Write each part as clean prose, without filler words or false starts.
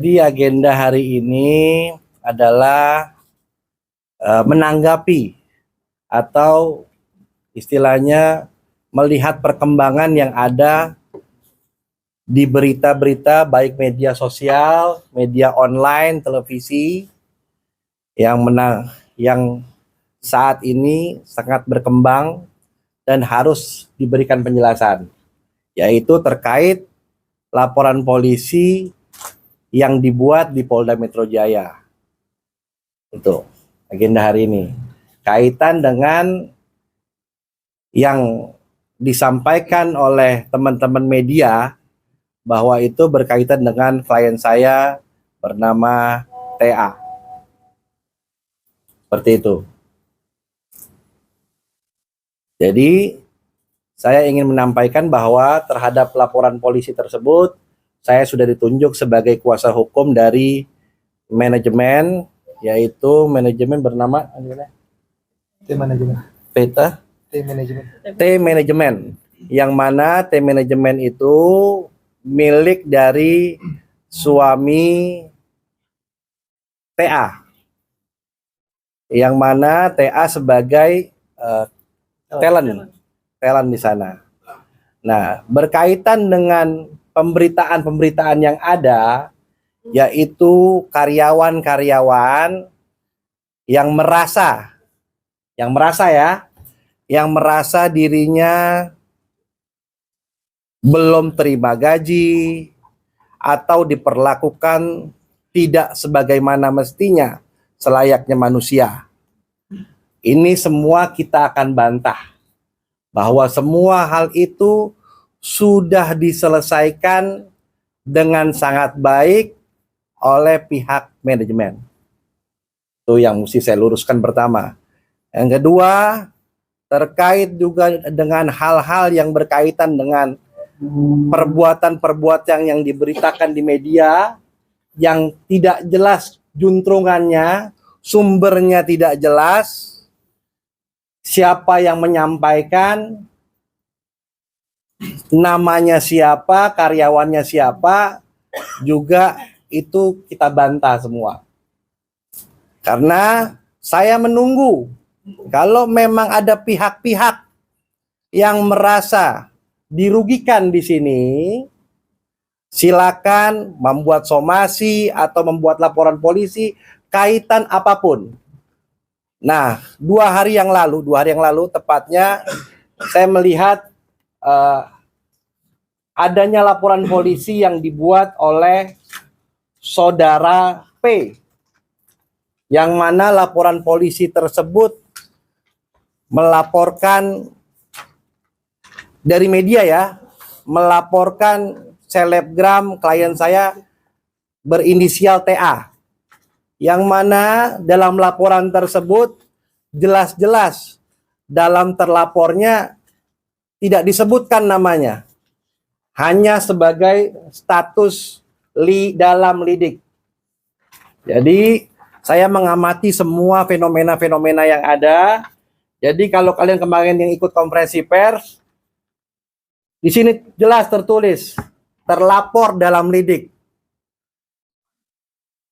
Jadi agenda hari ini adalah menanggapi atau istilahnya melihat perkembangan yang ada di berita-berita baik media sosial, media online, televisi yang saat ini sangat berkembang dan harus diberikan penjelasan, yaitu terkait laporan polisi yang dibuat di Polda Metro Jaya. Itu agenda hari ini. Kaitan dengan yang disampaikan oleh teman-teman media bahwa itu berkaitan dengan klien saya bernama TA. Seperti itu. Jadi saya ingin menyampaikan bahwa terhadap laporan polisi tersebut saya sudah ditunjuk sebagai kuasa hukum dari manajemen, yaitu manajemen bernama T Manajemen, yang mana T Manajemen itu milik dari suami TA, yang mana TA sebagai talent di sana. Nah, berkaitan dengan pemberitaan yang ada, yaitu karyawan-karyawan yang merasa dirinya belum terima gaji atau diperlakukan tidak sebagaimana mestinya selayaknya manusia. Ini semua kita akan bantah bahwa semua hal itu sudah diselesaikan dengan sangat baik oleh pihak manajemen. Itu yang mesti saya luruskan pertama. Yang kedua, terkait juga dengan hal-hal yang berkaitan dengan perbuatan-perbuatan yang diberitakan di media yang tidak jelas juntrungannya, sumbernya tidak jelas, siapa yang menyampaikan, namanya siapa, karyawannya siapa, juga itu kita bantah semua. Karena saya menunggu kalau memang ada pihak-pihak yang merasa dirugikan di sini, silakan membuat somasi atau membuat laporan polisi kaitan apapun. Nah, dua hari yang lalu tepatnya saya melihat adanya laporan polisi yang dibuat oleh saudara P, yang mana laporan polisi tersebut melaporkan dari media melaporkan selebgram klien saya berinisial TA, yang mana dalam laporan tersebut jelas-jelas dalam terlapornya tidak disebutkan namanya, hanya sebagai status dalam lidik. Jadi saya mengamati semua fenomena-fenomena yang ada. Jadi kalau kalian kemarin yang ikut konferensi pers, di sini jelas tertulis terlapor dalam lidik,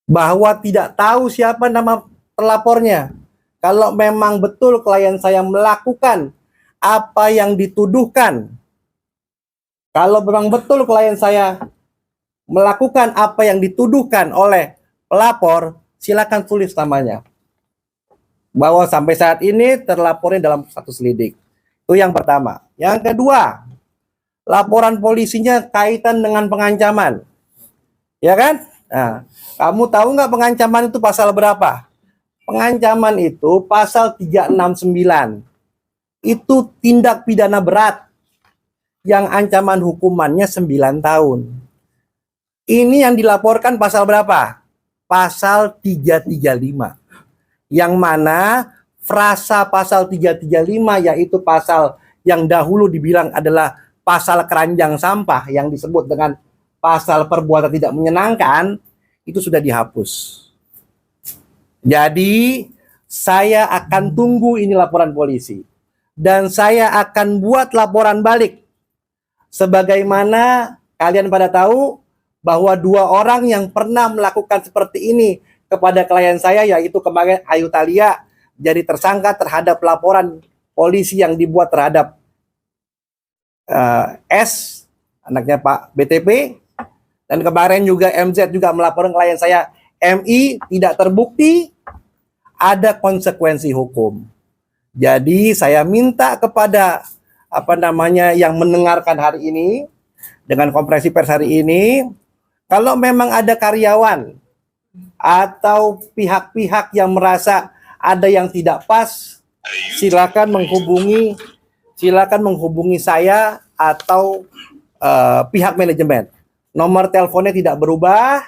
bahwa tidak tahu siapa nama terlapornya. Kalau memang betul klien saya melakukan apa yang dituduhkan, kalau memang betul klien saya melakukan apa yang dituduhkan oleh pelapor, silakan tulis namanya, bahwa sampai saat ini terlapornya dalam status lidik. Itu yang pertama. Yang kedua, laporan polisinya kaitan dengan pengancaman, ya kan? Nah, kamu tahu nggak pengancaman itu pasal berapa? Pengancaman itu pasal 369. Itu tindak pidana berat yang ancaman hukumannya 9 tahun. Ini yang dilaporkan pasal berapa? Pasal 335. Yang mana frasa pasal 335 yaitu pasal yang dahulu dibilang adalah pasal keranjang sampah yang disebut dengan pasal perbuatan tidak menyenangkan, itu sudah dihapus. Jadi saya akan tunggu ini laporan polisi, dan saya akan buat laporan balik. Sebagaimana kalian pada tahu bahwa 2 orang yang pernah melakukan seperti ini kepada klien saya, yaitu kemarin Ayu Thalia, jadi tersangka terhadap laporan polisi yang dibuat terhadap S, anaknya Pak BTP, dan kemarin juga MZ juga melaporkan klien saya MI, tidak terbukti, ada konsekuensi hukum. Jadi saya minta kepada yang mendengarkan hari ini dengan konferensi pers hari ini, kalau memang ada karyawan atau pihak-pihak yang merasa ada yang tidak pas, silakan menghubungi saya atau pihak manajemen. Nomor teleponnya tidak berubah,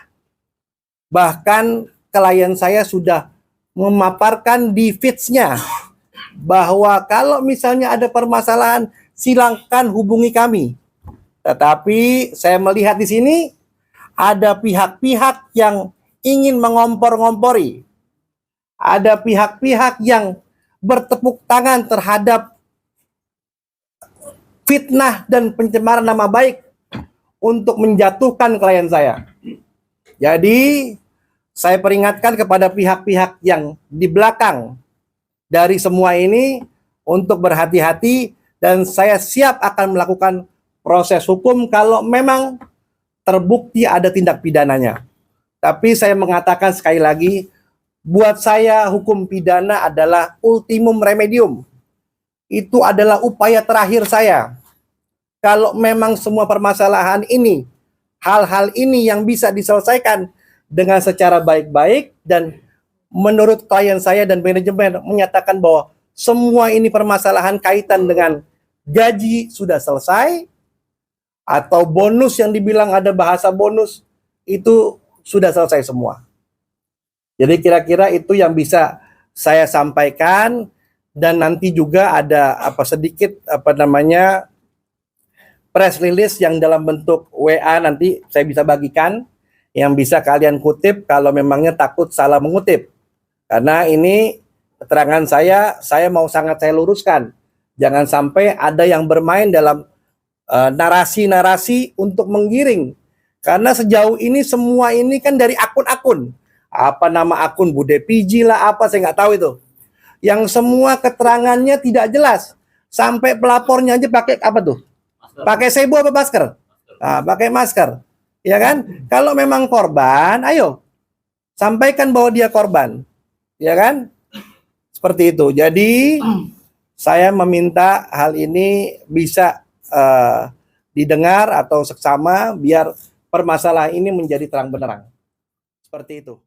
bahkan klien saya sudah memaparkan di feeds-nya bahwa kalau misalnya ada permasalahan, silakan hubungi kami. Tetapi saya melihat di sini ada pihak-pihak yang ingin mengompor-ngompori. Ada pihak-pihak yang bertepuk tangan terhadap fitnah dan pencemaran nama baik untuk menjatuhkan klien saya. Jadi saya peringatkan kepada pihak-pihak yang di belakang dari semua ini untuk berhati-hati, dan saya siap akan melakukan proses hukum kalau memang terbukti ada tindak pidananya. Tapi saya mengatakan sekali lagi, buat saya hukum pidana adalah ultimum remedium. Itu adalah upaya terakhir saya. Kalau memang semua permasalahan ini, hal-hal ini yang bisa diselesaikan dengan secara baik-baik, dan menurut klien saya dan manajemen menyatakan bahwa semua ini permasalahan kaitan dengan gaji sudah selesai, atau bonus yang dibilang ada bahasa bonus, itu sudah selesai semua. Jadi kira-kira itu yang bisa saya sampaikan, dan nanti juga ada sedikit press release yang dalam bentuk WA, nanti saya bisa bagikan, yang bisa kalian kutip kalau memangnya takut salah mengutip. Karena ini keterangan saya mau sangat saya luruskan. Jangan sampai ada yang bermain dalam narasi-narasi untuk menggiring. Karena sejauh ini semua ini kan dari akun-akun. Apa nama akun Bude PG lah, apa saya nggak tahu itu. Yang semua keterangannya tidak jelas. Sampai pelapornya aja pakai apa tuh? Pakai sebo apa masker? Nah, pakai masker. Ya kan? Kalau memang korban, ayo sampaikan bahwa dia korban. Ya kan? Seperti itu. Jadi saya meminta hal ini bisa didengar atau seksama biar permasalahan ini menjadi terang benderang. Seperti itu.